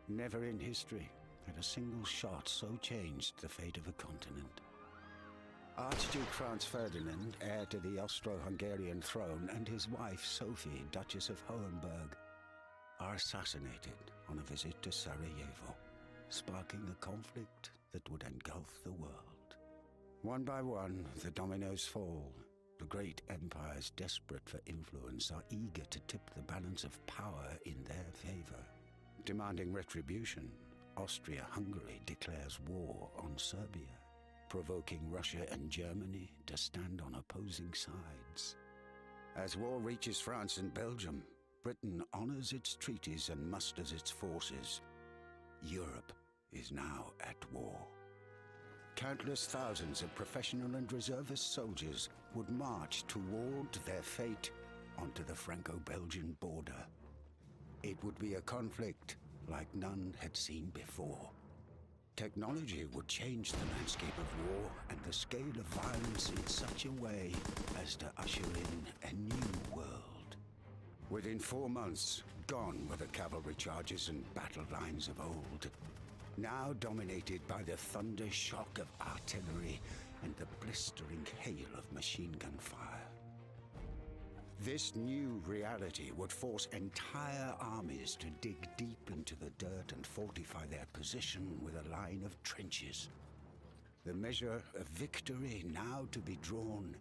Never in history had a single shot so changed the fate of a continent. Archduke Franz Ferdinand, heir to the Austro-Hungarian throne, and his wife Sophie, Duchess of Hohenberg, are assassinated on a visit to Sarajevo, sparking a conflict that would engulf the world. One by one, the dominoes fall. The great empires, desperate for influence, are eager to tip the balance of power in their favor. Demanding retribution, Austria-Hungary declares war on Serbia, provoking Russia and Germany to stand on opposing sides. As war reaches France and Belgium, Britain honors its treaties and musters its forces. Europe is now at war. Countless thousands of professional and reservist soldiers would march toward their fate onto the Franco-Belgian border. It would be a conflict like none had seen before. Technology would change the landscape of war and the scale of violence in such a way as to usher in a new world. Within 4 months, gone were the cavalry charges and battle lines of old, now dominated by the thunder shock of artillery and the blistering hail of machine gun fire. This new reality would force entire armies to dig deep into the dirt and fortify their position with a line of trenches. The measure of victory now to be drawn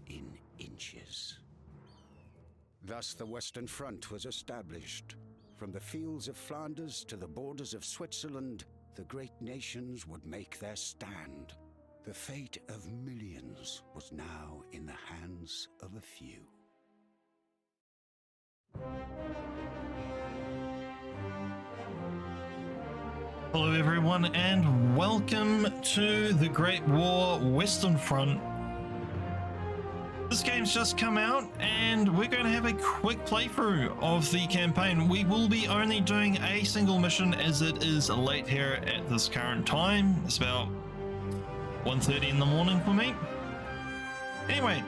in inches. Thus the Western Front was established. From the fields of Flanders to the borders of Switzerland, the great nations would make their stand. The fate of millions was now in the hands of a few. Hello everyone and welcome to the Great War Western Front. This game's just come out and we're going to have a quick playthrough of the campaign. We will be only doing a single mission as it is late here at this current time. It's about 1:30 in the morning for me. Anyway,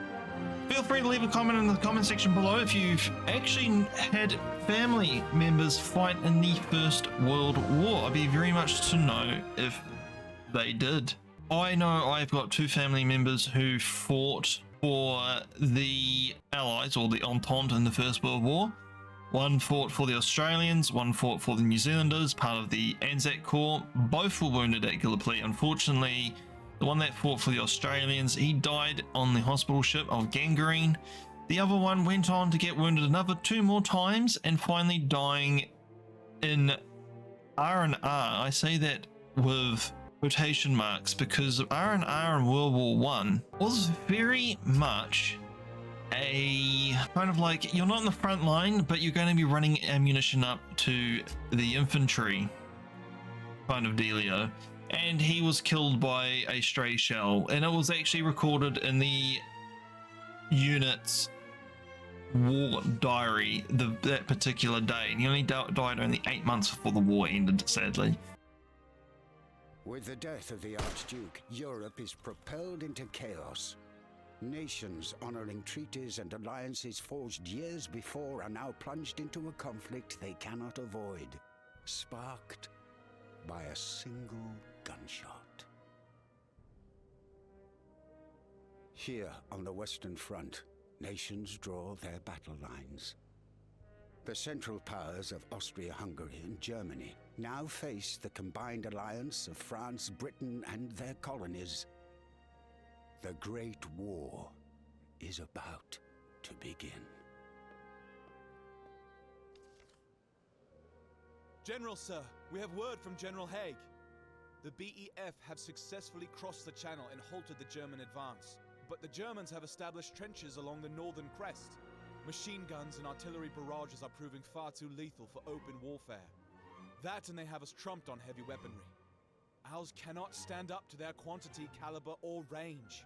feel free to leave a comment in the comment section below if you've actually had family members fight in the First World War. I'd be very much to know if they did. I know I've got 2 family members who fought for the Allies or the Entente in the First World War. One fought for the Australians, one fought for the New Zealanders, part of the Anzac Corps. Both were wounded at Gallipoli. Unfortunately, the one that fought for the Australians, he died on the hospital ship of gangrene. The other one went on to get wounded another 2 more times and finally dying in R&R. I say that with quotation marks because R&R in World War One was very much a kind of like, you're not in the front line, but you're going to be running ammunition up to the infantry kind of dealio. And he was killed by a stray shell, and it was actually recorded in the unit's war diary that particular day, and he only died only 8 months before the war ended, sadly. With the death of the Archduke, Europe is propelled into chaos. Nations honoring treaties and alliances forged years before are now plunged into a conflict they cannot avoid, sparked by a single gunshot. Here on the Western Front, nations draw their battle lines. The Central Powers of Austria-Hungary and Germany now face the combined alliance of France, Britain, and their colonies. The Great War is about to begin. General, sir, we have word from General Haig. The BEF have successfully crossed the channel and halted the German advance. But the Germans have established trenches along the northern crest. Machine guns and artillery barrages are proving far too lethal for open warfare. That and they have us trumped on heavy weaponry. Ours cannot stand up to their quantity, caliber, or range.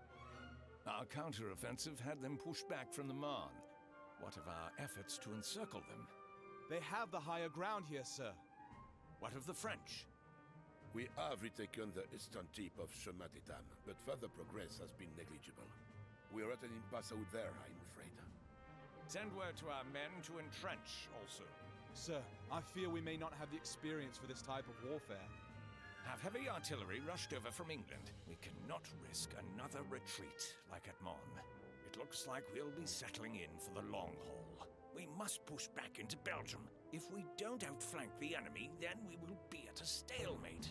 Our counter-offensive had them pushed back from the Marne. What of our efforts to encircle them? They have the higher ground here, sir. What of the French? We have retaken the eastern tip of Chemin-des-Dames, but further progress has been negligible. We are at an impasse out there, I'm afraid. Send word to our men to entrench also. Sir, I fear we may not have the experience for this type of warfare. Have heavy artillery rushed over from England. We cannot risk another retreat like at Mons. It looks like we'll be settling in for the long haul. We must push back into Belgium. If we don't outflank the enemy, then we will be at a stalemate.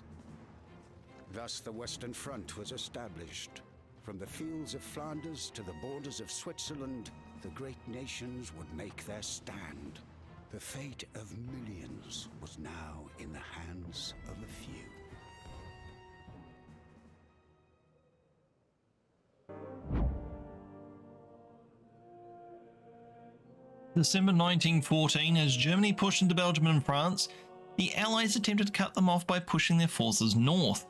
Thus the Western Front was established. From the fields of Flanders to the borders of Switzerland, the great nations would make their stand. The fate of millions was now in the hands of a few. December 1914, as Germany pushed into Belgium and France, the Allies attempted to cut them off by pushing their forces north.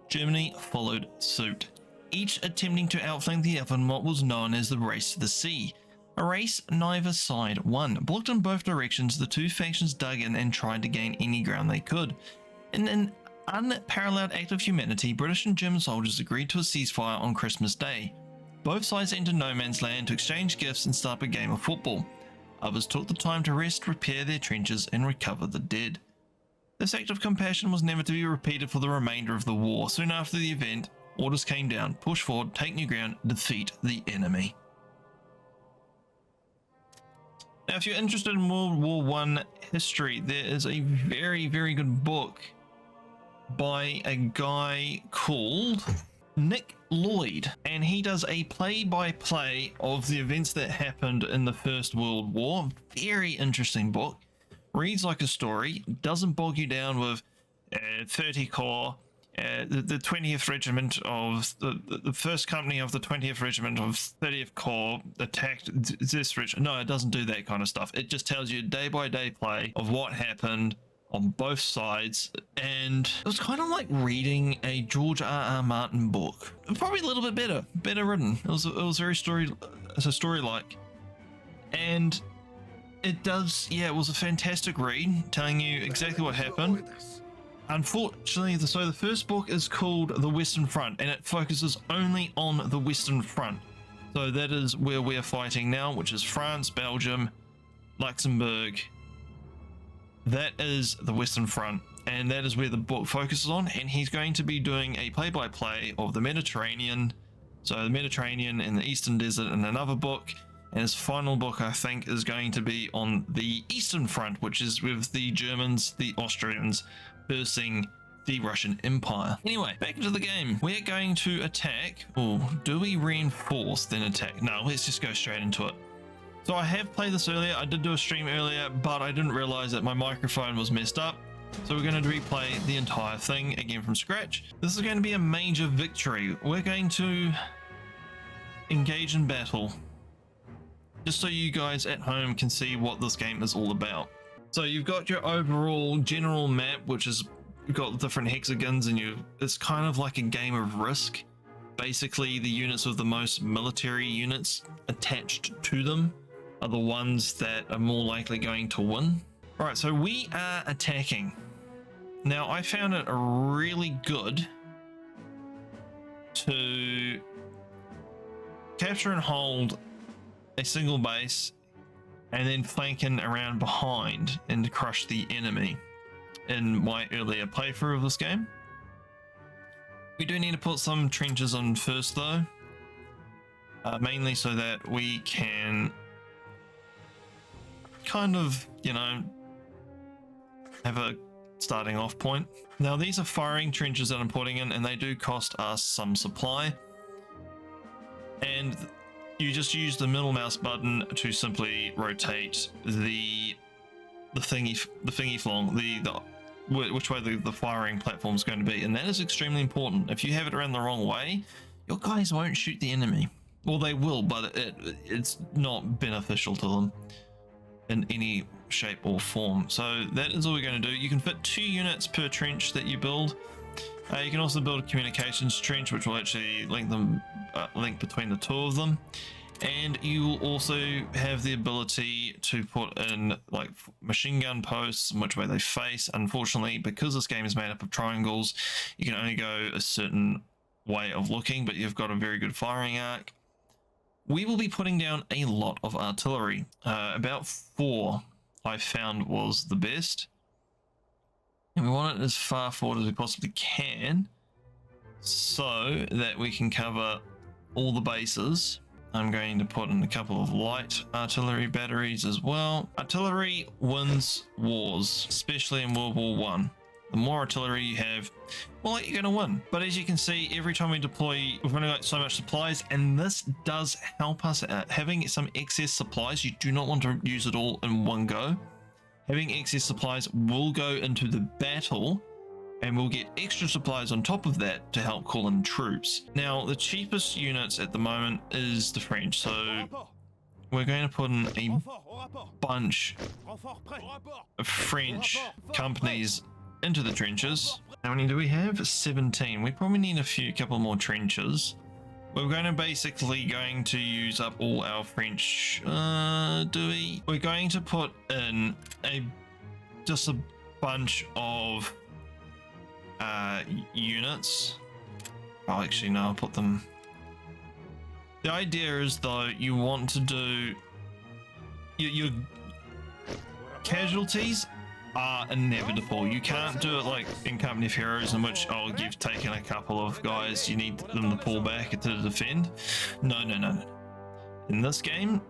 Germany followed suit, each attempting to outflank the other in what was known as the Race to the Sea. A race neither side won. Blocked in both directions, the two factions dug in and tried to gain any ground they could. In an unparalleled act of humanity, British and German soldiers agreed to a ceasefire on Christmas Day. Both sides entered no man's land to exchange gifts and start a game of football. Others took the time to rest, repair their trenches, and recover the dead. This act of compassion was never to be repeated for the remainder of the war. Soon after the event, orders came down: push forward, take new ground, defeat the enemy. Now, if you're interested in World War I history, there is a very, very good book by a guy called Nick Lloyd, and he does a play-by-play of the events that happened in the First World War. Very interesting book. Reads like a story, doesn't bog you down with 30 Corps, the 20th Regiment of the first company of the 20th Regiment of 30th Corps attacked this regiment. No, it doesn't do that kind of stuff. It just tells you day-by-day play of what happened on both sides, and it was kind of like reading a George R.R. Martin book. Probably a little bit better written. It was very story-like, and it was a fantastic read, telling you exactly what happened. Unfortunately, the first book is called The Western Front, and it focuses only on the Western Front. So that is where we're fighting now, which is France, Belgium, Luxembourg. That is the Western Front, and that is where the book focuses on, and he's going to be doing a play-by-play of the Mediterranean. So the Mediterranean and the Eastern Desert in another book, and his final book, I think, is going to be on the Eastern Front, which is with the Germans, the Austrians, versing the Russian Empire. Anyway, back into the game. We're going to attack. Oh, do we reinforce then attack? No, let's just go straight into it. So I have played this earlier. I did do a stream earlier, but I didn't realize that my microphone was messed up. So we're going to replay the entire thing again from scratch. This is going to be a major victory. We're going to engage in battle, just so you guys at home can see what this game is all about. So you've got your overall general map, which has got different hexagons, and it's kind of like a game of Risk. Basically, the units with the most military units attached to them are the ones that are more likely going to win. All right, so we are attacking. Now, I found it really good to capture and hold a single base and then flanking around behind and to crush the enemy in my earlier playthrough of this game. We do need to put some trenches on first though, mainly so that we can kind of, have a starting off point. Now these are firing trenches that I'm putting in, and they do cost us some supply, and you just use the middle mouse button to simply rotate the thingy flong, which way the firing platform is going to be, and that is extremely important. If you have it around the wrong way, your guys won't shoot the enemy. Well, they will, but it's not beneficial to them in any shape or form. So that is all we're going to do. You can fit 2 units per trench that you build. You can also build a communications trench, which will actually link between the 2 of them. And you will also have the ability to put in like machine gun posts and which way they face. Unfortunately, because this game is made up of triangles, you can only go a certain way of looking, but you've got a very good firing arc. We will be putting down a lot of artillery, about 4 I found was the best. And we want it as far forward as we possibly can so that we can cover all the bases. I'm going to put in a couple of light artillery batteries as well. Artillery wins wars, especially in World War One. The more artillery you have, well, you're going to win. But as you can see, every time we deploy, we've only got so much supplies, and this does help us out. Having some excess supplies, you do not want to use it all in one go. Having excess supplies will go into the battle, and we'll get extra supplies on top of that to help call in troops. Now, the cheapest units at the moment is the French, so we're going to put in a bunch of French companies into the trenches. How many do we have? 17. We probably need a couple more trenches. We're going to use up all our French. Do we? We're going to put in just a bunch of units. Oh, actually, no, I'll put them. The idea is, though, you want to do your casualties are inevitable. You can't do it like in Company of Heroes, in which, oh, you've taken a couple of guys, you need them to pull back to defend. No. In this game,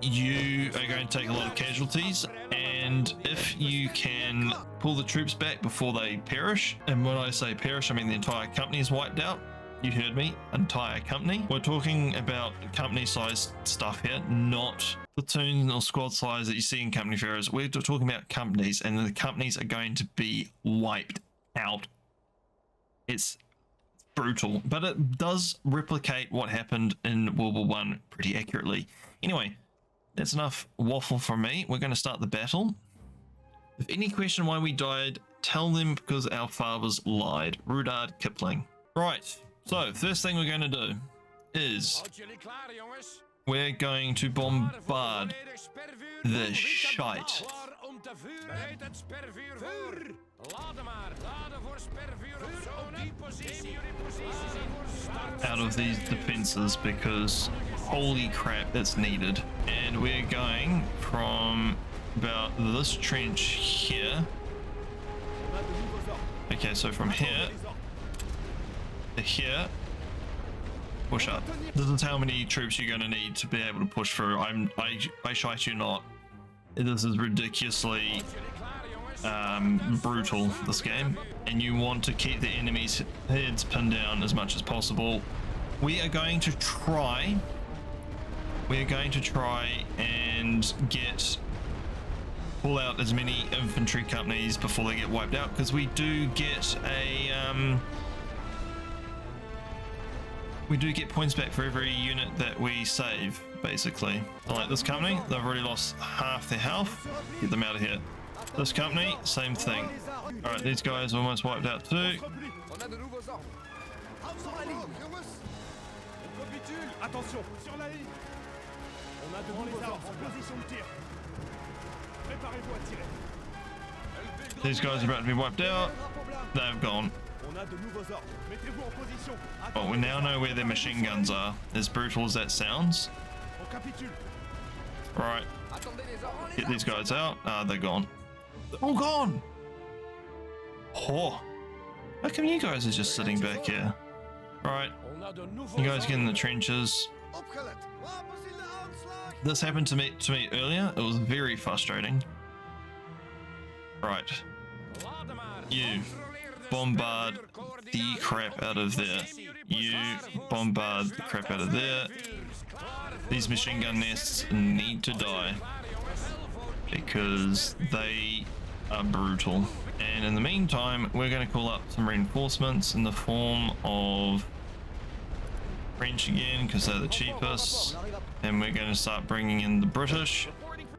you are going to take a lot of casualties, and if you can pull the troops back before they perish, and when I say perish, I mean the entire company is wiped out. You heard me, entire company. We're talking about company size stuff here, not platoon or squad size that you see in Company of Heroes. We're talking about companies, and the companies are going to be wiped out. It's brutal, but it does replicate what happened in World War One pretty accurately. Anyway, that's enough waffle from me. We're going to start the battle. If any question why we died, tell them because our fathers lied. Rudyard Kipling. Right, so first thing we're going to do is we're going to bombard the shite out of these defenses, because holy crap, it's needed. And we're going from about this trench here. Okay, so from here to here, push up. This is how many troops you're going to need to be able to push through. I shite you not. This is ridiculously brutal, this game, and you want to keep the enemy's heads pinned down as much as possible. We are going to try and pull out as many infantry companies before they get wiped out, because we do get points back for every unit that we save, basically. Like this company, they've already lost half their health. Get them out of here. This company, same thing. Alright, these guys are almost wiped out too. These guys are about to be wiped out. They've gone. Well, we now know where their machine guns are, as brutal as that sounds. Right, get these guys out. They're gone. They're all gone. Oh, how come you guys are just sitting back here? Right, you guys get in the trenches. This happened to me earlier. It was very frustrating. Right, you bombard the crap out of there. You bombard the crap out of there. These machine gun nests need to die because they are brutal. And in the meantime, we're going to call up some reinforcements in the form of French again, because they're the cheapest. And we're going to start bringing in the British,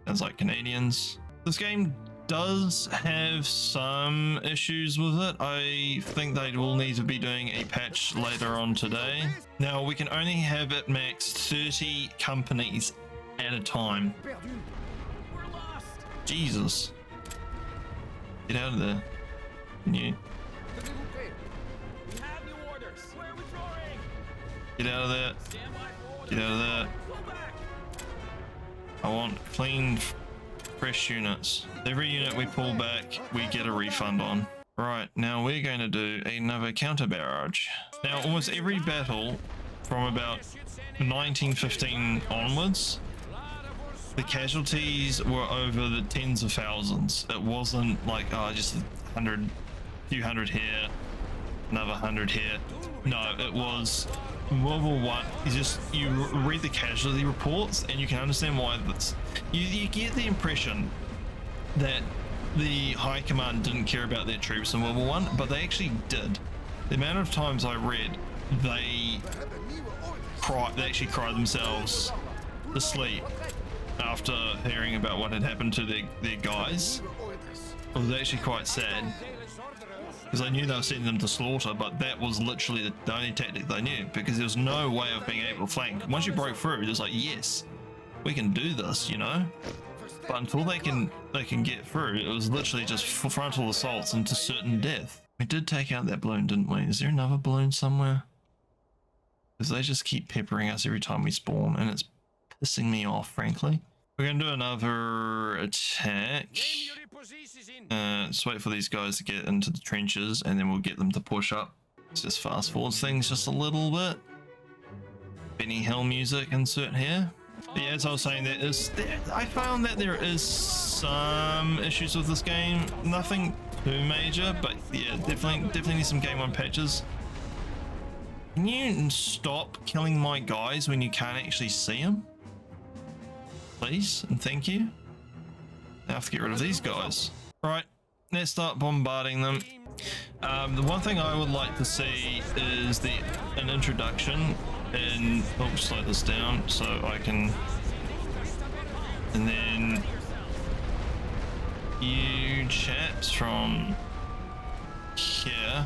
as like Canadians. This game does have some issues with it. I think they will need to be doing a patch later on today. Now, we can only have at max 30 companies at a time. Jesus. Get out of there. Can you? Get out of there. Get out of there. I want clean fresh units. Every unit we pull back, we get a refund on. Right, now we're going to do another counter barrage. Now, almost every battle from about 1915 onwards, the casualties were over the tens of thousands. It wasn't like, oh, just a few hundred here, another 100 here. No, it was World War One. You read the casualty reports and you can understand why that's. You get the impression that the High Command didn't care about their troops in World War One, but they actually did. The amount of times I read they actually cried themselves to sleep after hearing about what had happened to their guys. It was actually quite sad because I knew they were sending them to slaughter, but that was literally the only tactic they knew, because there was no way of being able to flank. Once you broke through, it was like, yes, we can do this, you know. But until they can get through, it was literally just frontal assaults into certain death. We did take out that balloon, didn't we? Is there another balloon somewhere? Because they just keep peppering us every time we spawn, and it's pissing me off, frankly. We're going to do another attack. Let's wait for these guys to get into the trenches, and then we'll get them to push up. Let's just fast forward things just a little bit. Benny Hill music insert here. But yeah, as I was saying, I found that there is some issues with this game. Nothing too major, but yeah, definitely need some game 1 patches. Can you stop killing my guys when you can't actually see them? Please and thank you. Now I have to get rid of these guys. Right, let's start bombarding them. The one thing I would like to see is an introduction in. Oh, slow this down so I can. And then you chaps from here.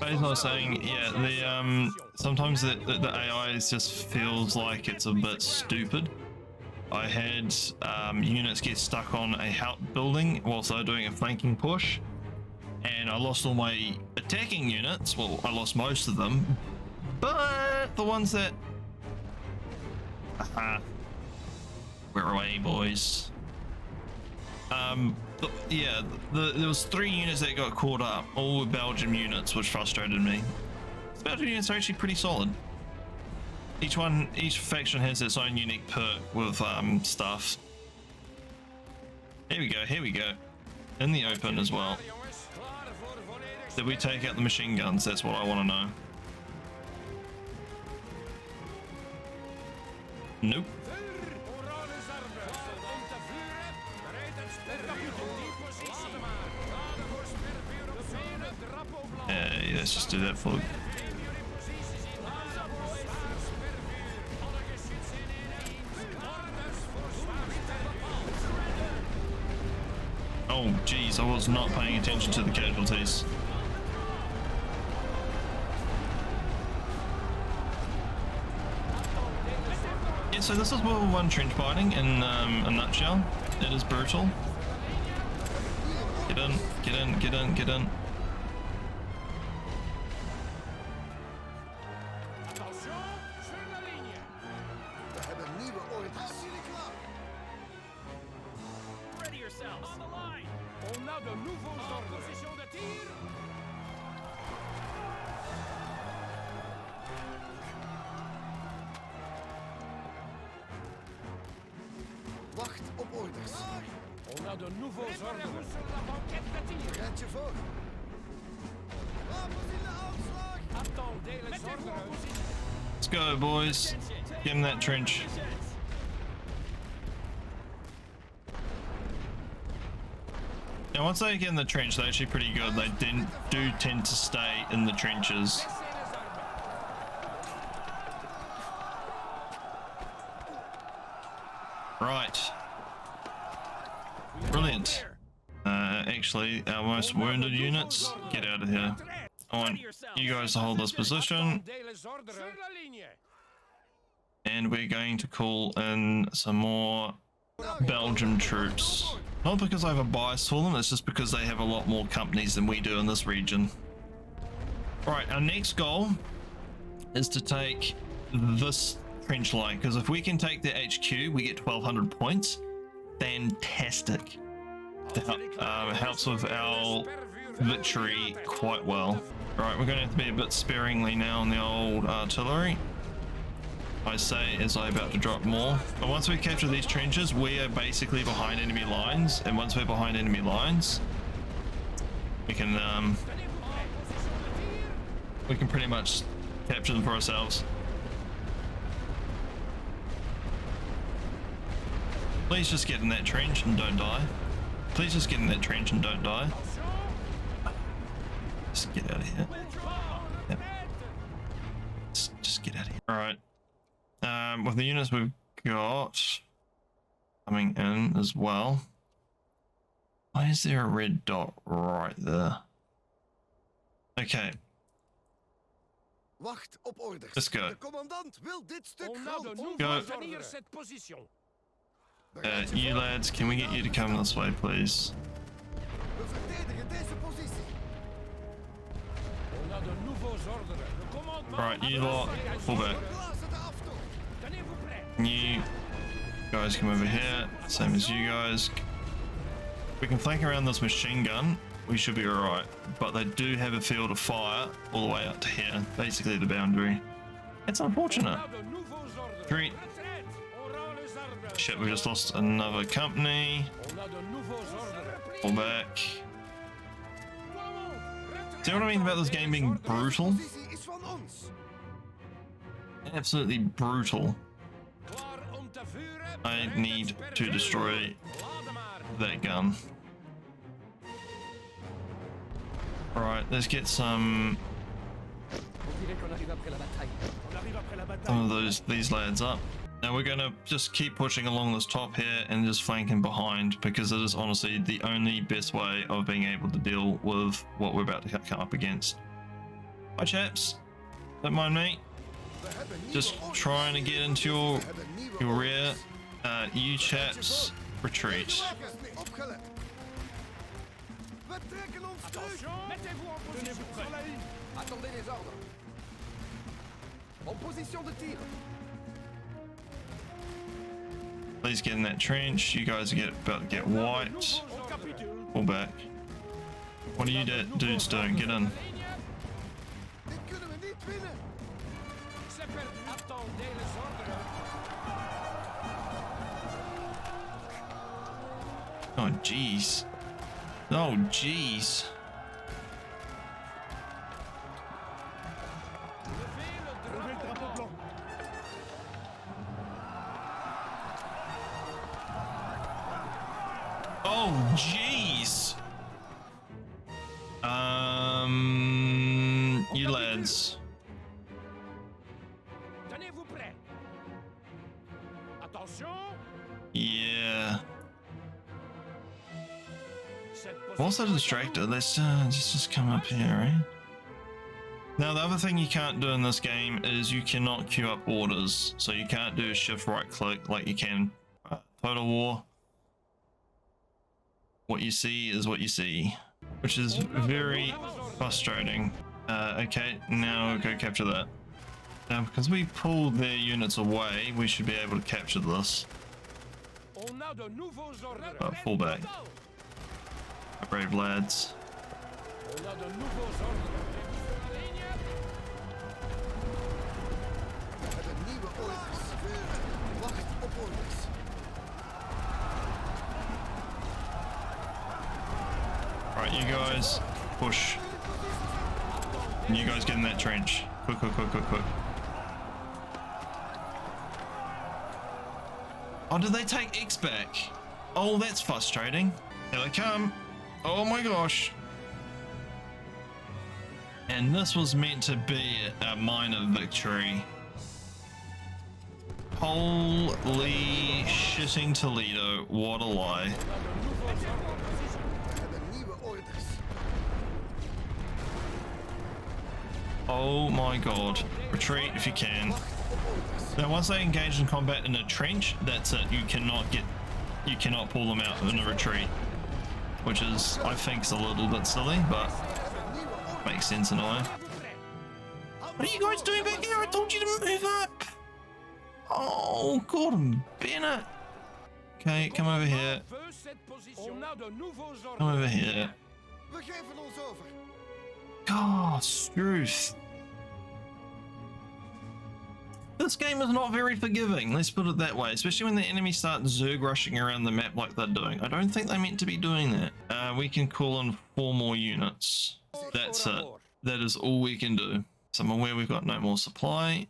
But as I was saying, yeah, sometimes the AI just feels like it's a bit stupid. I had units get stuck on a Hout building whilst they were doing a flanking push, and I lost all my attacking units. Well, I lost most of them, but the ones that we're away, boys. There was 3 units that got caught up, all with Belgium units, which frustrated me. The Belgium units are actually pretty solid. Each faction has its own unique perk with stuff. Here we go. In the open as well. Did we take out the machine guns? That's what I want to know. Nope. Yeah, let's just do that for. Oh geez, I was not paying attention to the casualties. Yeah, so this is World War I trench fighting in a nutshell. It is brutal. Get in. Wacht op orders. On a de nouveaux orders. Bereid je voor. Let's go, boys. Get in that trench. Now, once they get in the trench, they're actually pretty good. They do tend to stay in the trenches. Right. Brilliant. Actually, our most wounded units, get out of here. I want you guys to hold this position. And we're going to call in some more Belgian troops. Not because I have a bias for them, it's just because they have a lot more companies than we do in this region. Alright, our next goal is to take this trench line, because if we can take their HQ, we get 1200 points. fantastic. Helps with our victory quite well. Right, we're going to have to be a bit sparingly now on the old artillery. I say as I'm about to drop more. But once we capture these trenches, we are basically behind enemy lines. And once we're behind enemy lines, we can pretty much capture them for ourselves. Please just get in that trench and don't die. Please just get in that trench and don't die. Just get out of here. Yep. Just get out of here. Alright. With the units we've got coming in as well. Why is there a red dot right there? Okay. Wacht op orders. Let's go. De commandant wil dit stuk On a de grond. nouveaux ordres. Cette position. You lads, can we get you to come this way, please? We verdedigen deze positie. On a de nouveaux ordres. Le commandement. Right, you lot, pull back. Blazen de aftocht. Tenez-vous prêts. You guys come over here, same as you guys. We can flank around this machine gun, we should be alright. But they do have a field of fire all the way up to here, basically the boundary. It's unfortunate. On a de nouveaux ordres. Great. Retraite. On rend les arbres. Shit, we just lost another company. On a de nouveaux ordres. Pull back. See what I mean about this game being brutal? Positie is van ons. Absolutely brutal. Klaar om te vuren. I Gereed need het to spervuur. destroy Laden maar. that gun. Alright, let's get some of these lads up. Now we're gonna just keep pushing along this top here and just flanking behind, because it is honestly the only best way of being able to deal with what we're about to come up against. Hi chaps, don't mind me. We hebben nieuwe Just orders. trying to get into We hebben nieuwe your orders. rear. You chaps, retreat. Deze wagens mee opgelet. We trekken ons terug. Attention. Mettez-vous en position sur la ligne. Attendez les ordres. En position de tir. Please get in that trench. You guys are about to get wiped. On capitule. Pull back. What are you dudes doing? Get in. Dit kunnen we niet winnen. C'est perdu. Attendez les ordres. Oh jeez. Oh jeez. Levez le drapeau blanc. Oh jeez. You lads. Tenez-vous prêts. Attention. Yeah. Cette I'm also position est à distracted. nous. Let's just come up here, right? Now the other thing you can't do in this game is you cannot queue up orders. So you can't do a shift right click like you can Total War. What you see is what you see, which is very frustrating. Okay, now go capture that. Now because we pulled their units away, we should be able to capture this. On a de nouveaux ordres. Full back. Brave lads. On a de nouveaux ordres. Sur la ligne. We hebben nieuwe orders. Wacht op orders. Alright, you guys push. And you guys get in that trench. Quick, quick, quick, quick, quick. Oh, did they take X back? Oh, that's frustrating. Here they come. Oh my gosh. And this was meant to be a minor victory. Holy shitting Toledo, what a lie. We hebben nieuwe orders. Oh my god. Retreat if you can. Wacht op orders. Now once they engage in combat in a trench, that's it. You cannot pull them out in a retreat. Which is, I think, is a little bit silly, but We hebben nieuwe orders. makes sense in a way. What are you guys doing back here? I told you to move up! Oh, Gordon Bennett! Okay, come over here. Veut cette position. On a de nouveaux ordres. Come over here. We geven ons over. God, Struth. This game is not very forgiving, let's put it that way, especially when the enemies start Zerg rushing around the map like they're doing. I don't think they meant to be doing that. We can call in 4 more units. That's it. That is all we can do. So I'm aware we've got no more supply.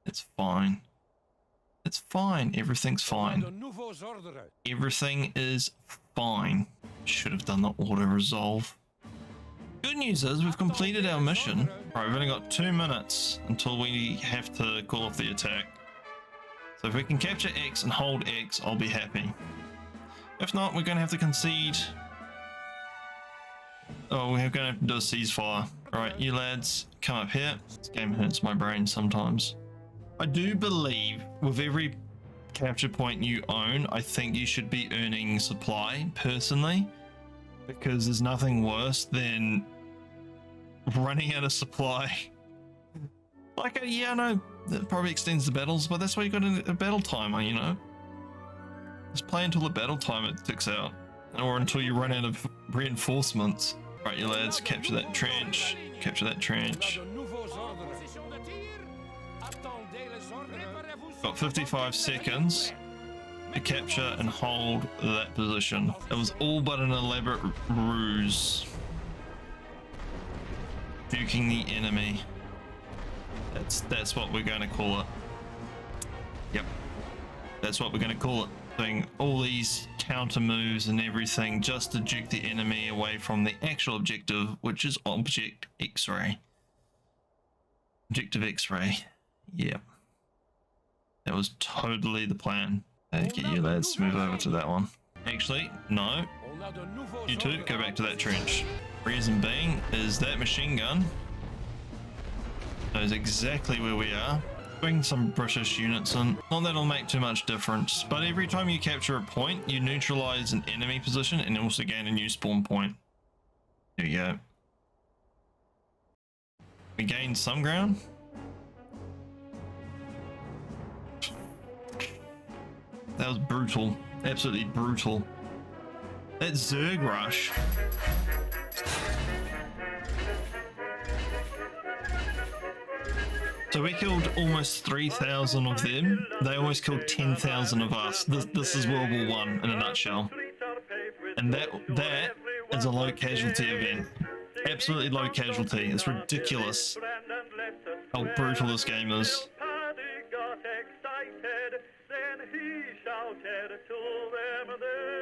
It's fine. It's fine. Everything's fine. Everything is fine. Should have done the auto-resolve. Good news is we've completed our mission. Right, we've only got 2 minutes until we have to call off the attack. So if we can capture X and hold X, I'll be happy. If not, we're going to have to concede. Oh, we're going to have to do a ceasefire. Alright, you lads, come up here. This game hurts my brain sometimes. I do believe with every capture point you own, I think you should be earning supply, personally. Because there's nothing worse than running out of supply. Like, yeah, I know that probably extends the battles, but that's why you got a battle timer, you know? Just play until the battle timer ticks out. Or until you run out of reinforcements. Right, you lads, capture that trench. Capture that trench. Got 55 seconds to capture and hold that position. It was all but an elaborate ruse. Duking the enemy. That's what we're going to call it. Yep. That's what we're going to call it. Doing all these counter moves and everything just to duke the enemy away from the actual objective, which is Object X-Ray. Objective X-Ray. Yep. That was totally the plan. Okay, you lads, move over to that one. Actually, no. You two, go back to that trench. Reason being is that machine gun knows exactly where we are. Bring some British units in. Not that it'll make too much difference, but every time you capture a point, you neutralize an enemy position and also gain a new spawn point. There you go. We gained some ground. That was brutal. Absolutely brutal. That Zerg rush. So we killed almost 3,000 of them. They almost killed 10,000 of us. This is World War I in a nutshell. And that is a low casualty event. Absolutely low casualty. It's ridiculous how brutal this game is. Then he shouted to them there.